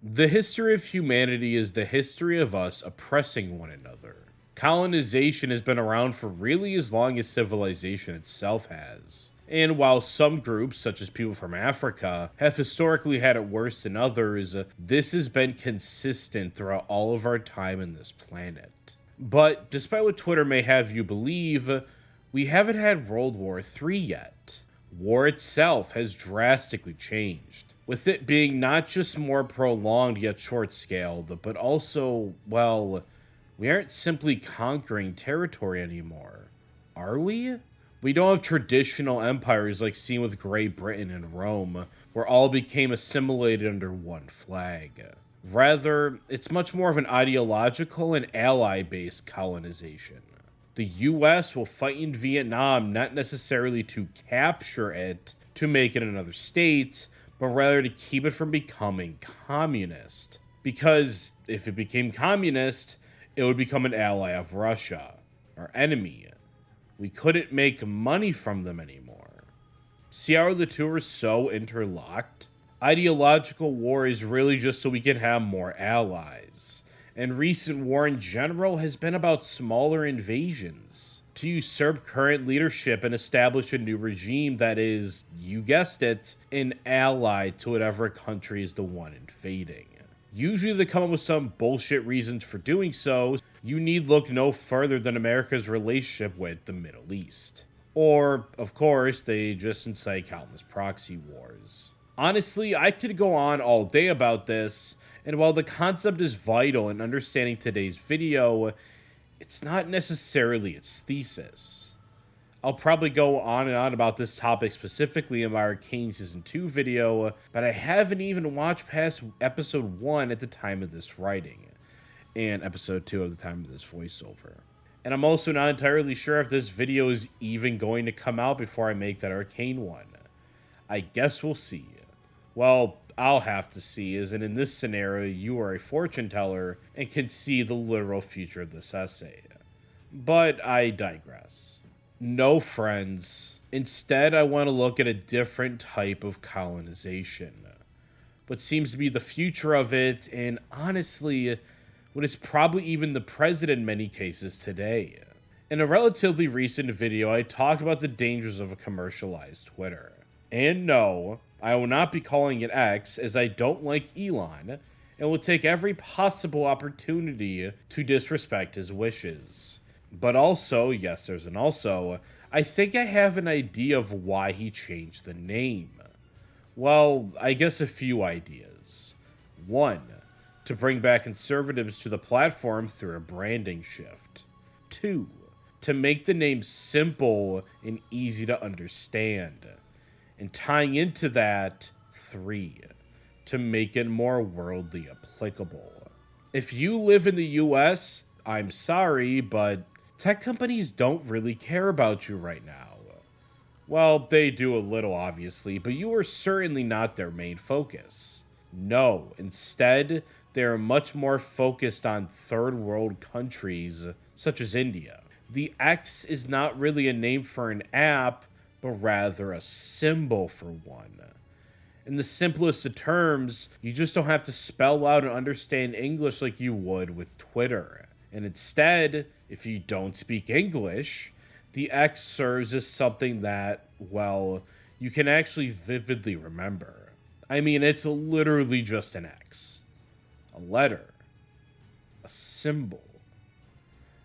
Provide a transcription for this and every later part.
The history of humanity is the history of us oppressing one another. Colonization has been around for really as long as civilization itself has. And while some groups, such as people from Africa, have historically had it worse than others, this has been consistent throughout all of our time on this planet. But despite what Twitter may have you believe, we haven't had World War III yet. War itself has drastically changed, with it being not just more prolonged yet short-scaled, but also, well, we aren't simply conquering territory anymore, are we? We don't have traditional empires like seen with Great Britain and Rome, where all became assimilated under one flag. Rather, it's much more of an ideological and ally-based colonization. The US will fight in Vietnam not necessarily to capture it, to make it another state, but rather to keep it from becoming communist. Because if it became communist, it would become an ally of Russia, our enemy. We couldn't make money from them anymore. See how the two are so interlocked? Ideological war is really just so we can have more allies. And recent war in general has been about smaller invasions to usurp current leadership and establish a new regime that is, you guessed it, an ally to whatever country is the one invading. Usually they come up with some bullshit reasons for doing so. You need look no further than America's relationship with the Middle East. Or, of course, they just incite countless proxy wars. Honestly, I could go on all day about this, and while the concept is vital in understanding today's video, it's not necessarily its thesis. I'll probably go on and on about this topic specifically in my Arcane Season 2 video, but I haven't even watched past Episode 1 at the time of this writing, and Episode 2 at the time of this voiceover. And I'm also not entirely sure if this video is even going to come out before I make that Arcane one. I guess we'll see. Well, I'll have to see, as in this scenario, you are a fortune teller and can see the literal future of this essay. But I digress. No, friends. Instead, I want to look at a different type of colonization. What seems to be the future of it, and honestly, what is probably even the present in many cases today. In a relatively recent video, I talked about the dangers of a commercialized Twitter. And no, I will not be calling it X, as I don't like Elon, and will take every possible opportunity to disrespect his wishes. But also, yes, there's an also, I think I have an idea of why he changed the name. Well, I guess a few ideas. 1. To bring back conservatives to the platform through a branding shift. 2. To make the name simple and easy to understand. And tying into that, 3. To make it more worldly applicable. If you live in the US, I'm sorry, but tech companies don't really care about you right now. Well, they do a little, obviously, but you are certainly not their main focus. No, instead, they are much more focused on third world countries, such as India. The X is not really a name for an app, but rather a symbol for one. In the simplest of terms, you just don't have to spell out and understand English like you would with Twitter. And instead, if you don't speak English, the X serves as something that, well, you can actually vividly remember. I mean, it's literally just an X. A letter. A symbol.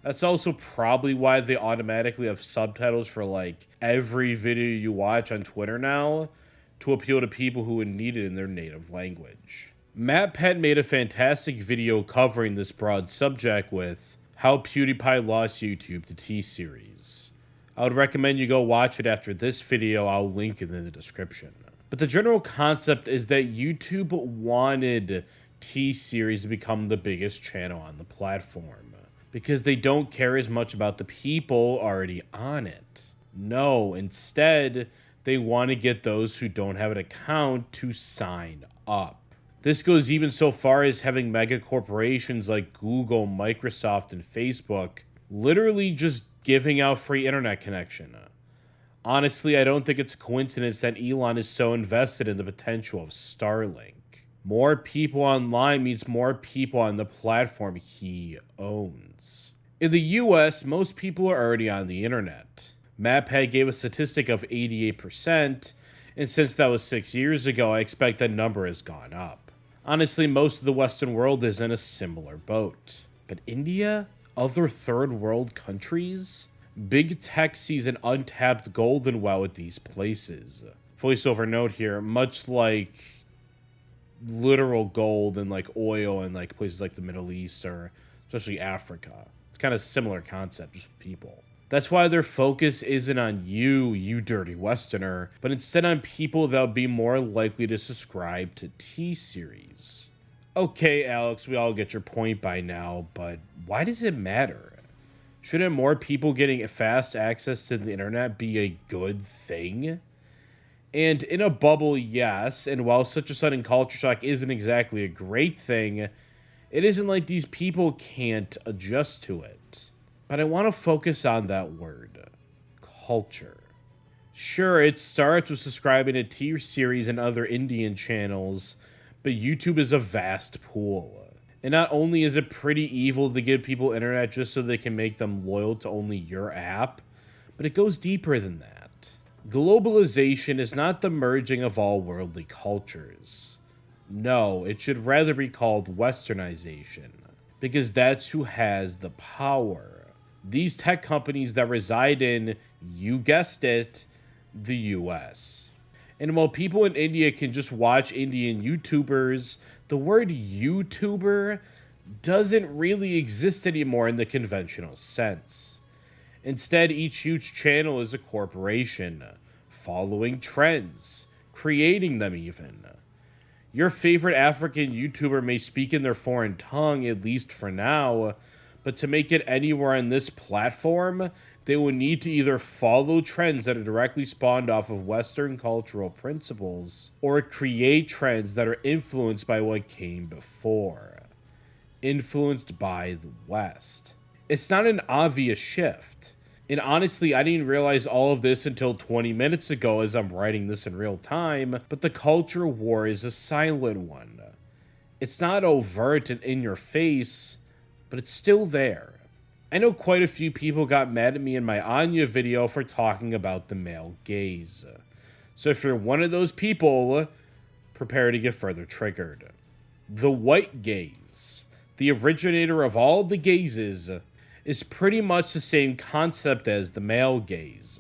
That's also probably why they automatically have subtitles for, like, every video you watch on Twitter now, to appeal to people who would need it in their native language. Matt Penn made a fantastic video covering this broad subject with How PewDiePie Lost YouTube to T-Series. I would recommend you go watch it after this video. I'll link it in the description. But the general concept is that YouTube wanted T-Series to become the biggest channel on the platform, because they don't care as much about the people already on it. No, instead, they want to get those who don't have an account to sign up. This goes even so far as having mega corporations like Google, Microsoft, and Facebook literally just giving out free internet connection. Honestly, I don't think it's a coincidence that Elon is so invested in the potential of Starlink. More people online means more people on the platform he owns. In the US, most people are already on the internet. MapPad gave a statistic of 88%, and since that was 6 years ago, I expect that number has gone up. Honestly, most of the Western world is in a similar boat. But India? Other third world countries? Big tech sees an untapped golden well at these places. Voiceover note here, much like literal gold and like oil in like places like the Middle East or especially Africa. It's kind of similar concept, just people. That's why their focus isn't on you dirty Westerner, but instead on people that would be more likely to subscribe to T-Series. Okay, Alex, we all get your point by now, but why does it matter? Shouldn't more people getting fast access to the internet be a good thing? And in a bubble, yes, and while such a sudden culture shock isn't exactly a great thing, it isn't like these people can't adjust to it. But I want to focus on that word, culture. Sure, it starts with subscribing to T-Series and other Indian channels, but YouTube is a vast pool. And not only is it pretty evil to give people internet just so they can make them loyal to only your app, but it goes deeper than that. Globalization is not the merging of all worldly cultures. No, it should rather be called Westernization, because that's who has the power. These tech companies that reside in, you guessed it, the US. And while people in India can just watch Indian YouTubers, the word YouTuber doesn't really exist anymore in the conventional sense. Instead, each huge channel is a corporation, following trends, creating them even. Your favorite African YouTuber may speak in their foreign tongue, at least for now, but to make it anywhere on this platform, they will need to either follow trends that are directly spawned off of Western cultural principles, or create trends that are influenced by what came before. Influenced by the West. It's not an obvious shift. And honestly, I didn't realize all of this until 20 minutes ago as I'm writing this in real time, but the culture war is a silent one. It's not overt and in your face, but it's still there. I know quite a few people got mad at me in my Anya video for talking about the male gaze. So if you're one of those people, prepare to get further triggered. The white gaze, the originator of all the gazes, is pretty much the same concept as the male gaze,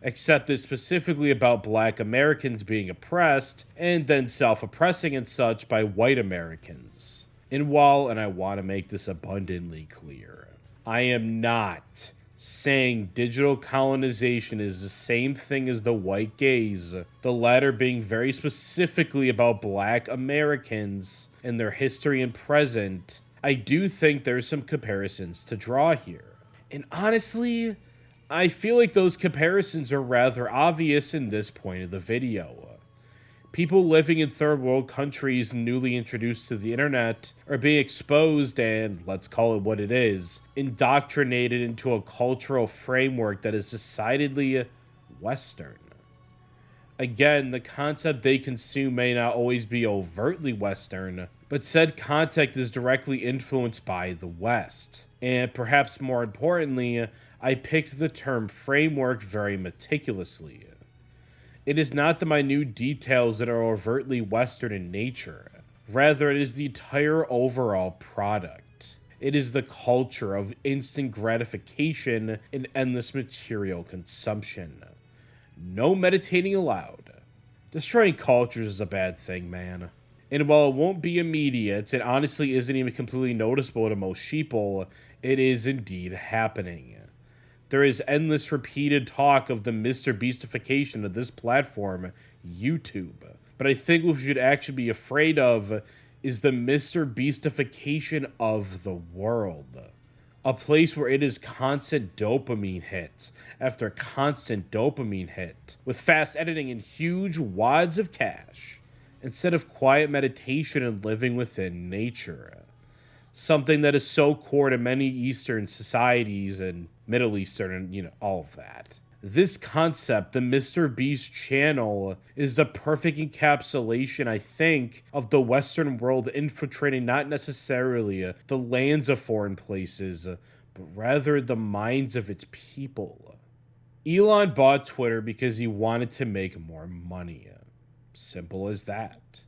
except it's specifically about black Americans being oppressed and then self-oppressing and such by white Americans. And I want to make this abundantly clear, I am not saying digital colonization is the same thing as the white gaze, the latter being very specifically about black Americans and their history and present. I do think there's some comparisons to draw here. And honestly, I feel like those comparisons are rather obvious in this point of the video. People living in third world countries newly introduced to the internet are being exposed and, let's call it what it is, indoctrinated into a cultural framework that is decidedly Western. Again, the concept they consume may not always be overtly Western, but said content is directly influenced by the West. And perhaps more importantly, I picked the term framework very meticulously. It is not the minute details that are overtly Western in nature. Rather, it is the entire overall product. It is the culture of instant gratification and endless material consumption. No meditating allowed. Destroying cultures is a bad thing, man. And while it won't be immediate, it honestly isn't even completely noticeable to most sheeple, it is indeed happening. There is endless repeated talk of the MrBeastification of this platform, YouTube. But I think what we should actually be afraid of is the MrBeastification of the world. A place where it is constant dopamine hit after constant dopamine hit, with fast editing and huge wads of cash, instead of quiet meditation and living within nature. Something that is so core to many Eastern societies and Middle Eastern and, all of that. This concept, the Mr. Beast channel, is the perfect encapsulation, I think, of the Western world infiltrating not necessarily the lands of foreign places, but rather the minds of its people. Elon bought Twitter because he wanted to make more money. Simple as that.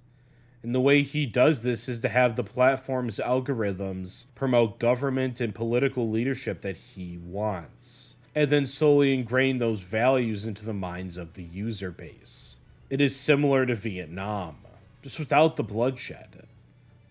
And the way he does this is to have the platform's algorithms promote government and political leadership that he wants, and then slowly ingrain those values into the minds of the user base. It is similar to Vietnam, just without the bloodshed,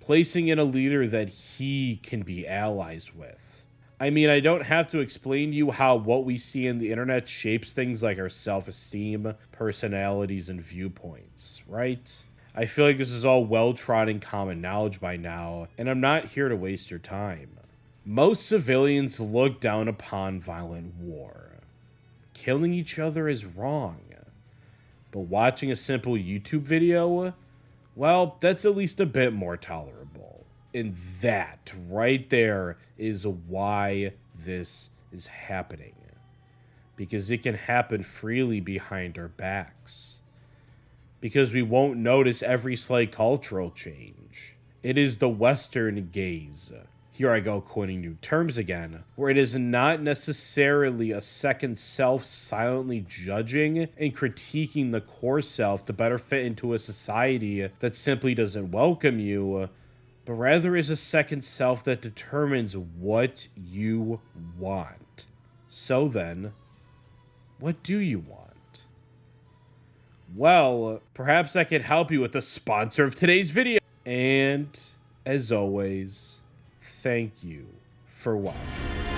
placing in a leader that he can be allies with. I mean, I don't have to explain to you how what we see in the internet shapes things like our self-esteem, personalities, and viewpoints, right? I feel like this is all well-trodden common knowledge by now, and I'm not here to waste your time. Most civilians look down upon violent war. Killing each other is wrong. But watching a simple YouTube video, well, that's at least a bit more tolerable. And that right there is why this is happening. Because it can happen freely behind our backs. Because we won't notice every slight cultural change. It is the Western gaze. Here I go coining new terms again, where it is not necessarily a second self silently judging and critiquing the core self to better fit into a society that simply doesn't welcome you, but rather is a second self that determines what you want. So then, what do you want? Well, perhaps I can help you with the sponsor of today's video. And, as always, thank you for watching.